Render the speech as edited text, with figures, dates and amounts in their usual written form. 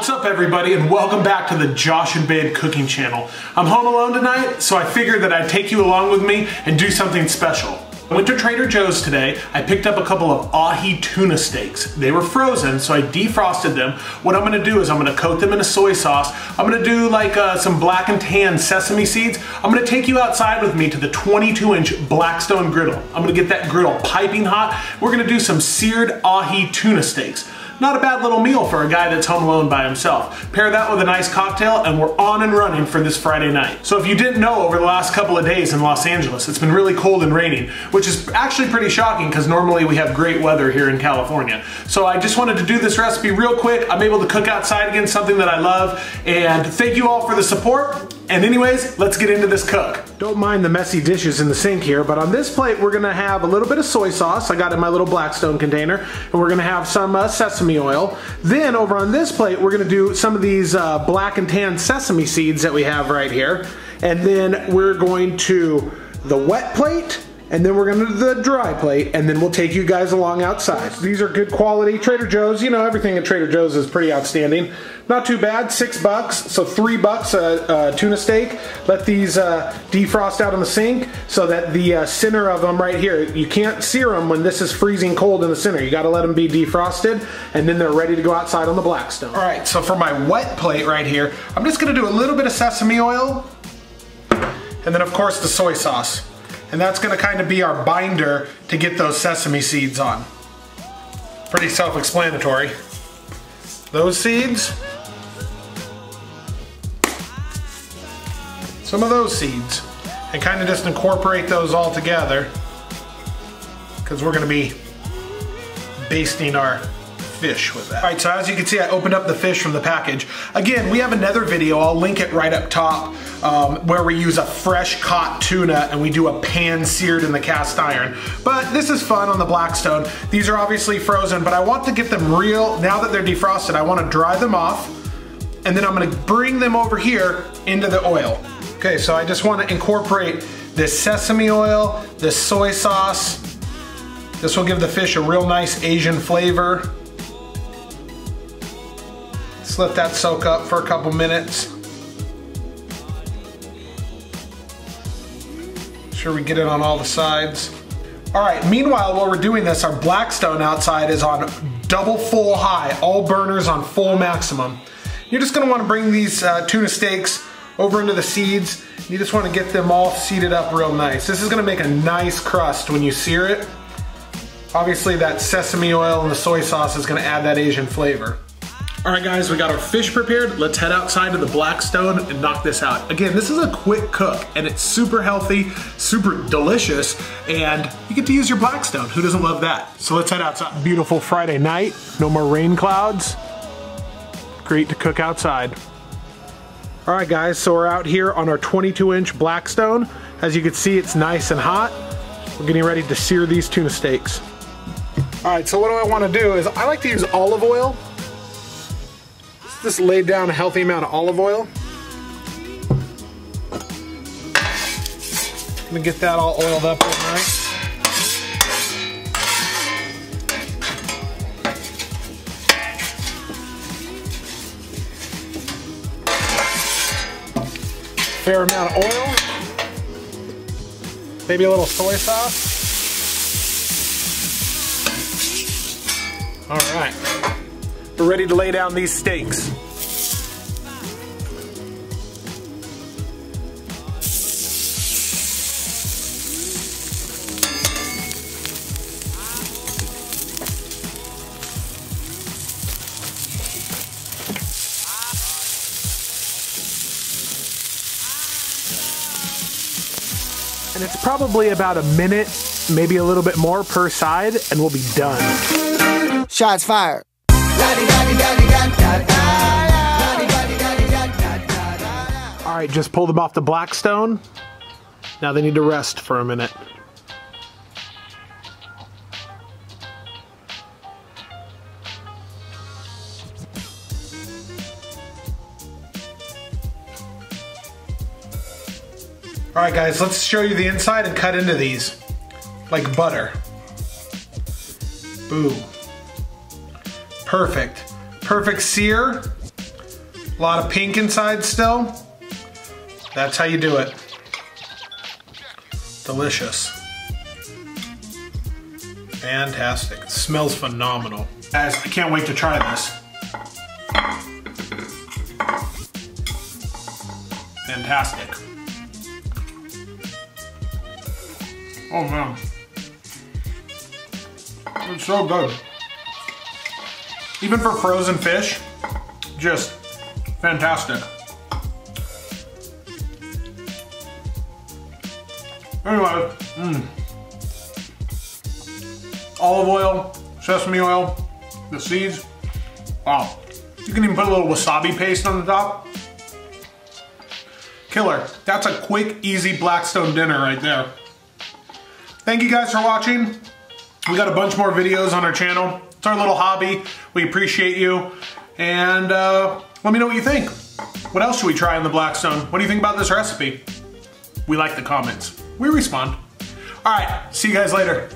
What's up everybody, and welcome back to the Josh and Babe cooking channel. I'm home alone tonight, so I figured that I'd take you along with me and do something special. I went to Trader Joe's today. I picked up a couple of ahi tuna steaks. They were frozen, so I defrosted them. What I'm gonna do is I'm gonna coat them in a soy sauce. I'm gonna do like some black and tan sesame seeds. I'm gonna take you outside with me to the 22-inch Blackstone griddle. I'm gonna get that griddle piping hot. We're gonna do some seared ahi tuna steaks. Not a bad little meal for a guy that's home alone by himself. Pair that with a nice cocktail and we're on and running for this Friday night. So if you didn't know, over the last couple of days in Los Angeles, it's been really cold and raining, which is actually pretty shocking because normally we have great weather here in California. So I just wanted to do this recipe real quick. I'm able to cook outside again, something that I love, and thank you all for the support. And anyways, let's get into this cook. Don't mind the messy dishes in the sink here, but on this plate we're gonna have a little bit of soy sauce. I got in my little Blackstone container, and we're gonna have some sesame oil. Then over on this plate we're gonna do some of these black and tan sesame seeds that we have right here. And then we're going to the wet plate, and then we're gonna do the dry plate, and then we'll take you guys along outside. These are good quality. Trader Joe's, you know, everything at Trader Joe's is pretty outstanding. Not too bad, $6, so $3 a tuna steak. Let these defrost out in the sink so that the center of them right here, you can't sear them when this is freezing cold in the center. You gotta let them be defrosted, and then they're ready to go outside on the Blackstone. All right, so for my wet plate right here, I'm just gonna do a little bit of sesame oil, and then of course the soy sauce. And that's gonna kind of be our binder to get those sesame seeds on. Pretty self-explanatory. Those seeds, some of those seeds, and kind of just incorporate those all together because we're gonna be basting our fish with that. All right, so as you can see, I opened up the fish from the package. Again, we have another video, I'll link it right up top, where we use a fresh caught tuna and we do a pan seared in the cast iron. But this is fun on the Blackstone. These are obviously frozen, but I want to get them real, now that they're defrosted, I want to dry them off, and then I'm gonna bring them over here into the oil. Okay, so I just want to incorporate this sesame oil, this soy sauce. This will give the fish a real nice Asian flavor. Let's let that soak up for a couple minutes. Make sure we get it on all the sides. All right, meanwhile, while we're doing this, our Blackstone outside is on double full high, all burners on full maximum. You're just gonna wanna bring these tuna steaks over into the seeds. You just wanna get them all seeded up real nice. This is gonna make a nice crust when you sear it. Obviously that sesame oil and the soy sauce is gonna add that Asian flavor. All right guys, we got our fish prepared. Let's head outside to the Blackstone and knock this out. Again, this is a quick cook and it's super healthy, super delicious, and you get to use your Blackstone. Who doesn't love that? So let's head outside. Beautiful Friday night, no more rain clouds. Great to cook outside. All right guys, so we're out here on our 22-inch Blackstone. As you can see, it's nice and hot. We're getting ready to sear these tuna steaks. All right, so what I want to do is I like to use olive oil. Just lay down a healthy amount of olive oil. I'm gonna get that all oiled up real nice. Fair amount of oil, maybe a little soy sauce. All right, we're ready to lay down these steaks. And it's probably about a minute, maybe a little bit more per side, and we'll be done. Shots fired. All right, just pull them off the Blackstone. Now they need to rest for a minute. All right guys, let's show you the inside and cut into these like butter. Boom. Perfect. Perfect sear. A lot of pink inside still. That's how you do it. Delicious. Fantastic. It smells phenomenal. Guys, I can't wait to try this. Fantastic. Oh man. It's so good. Even for frozen fish, just fantastic. Anyway, olive oil, sesame oil, the seeds. Wow. You can even put a little wasabi paste on the top. Killer. That's a quick, easy Blackstone dinner right there. Thank you guys for watching. We got a bunch more videos on our channel. It's our little hobby. We appreciate you. And let me know what you think. What else should we try in the Blackstone? What do you think about this recipe? We like the comments. We respond. All right, see you guys later.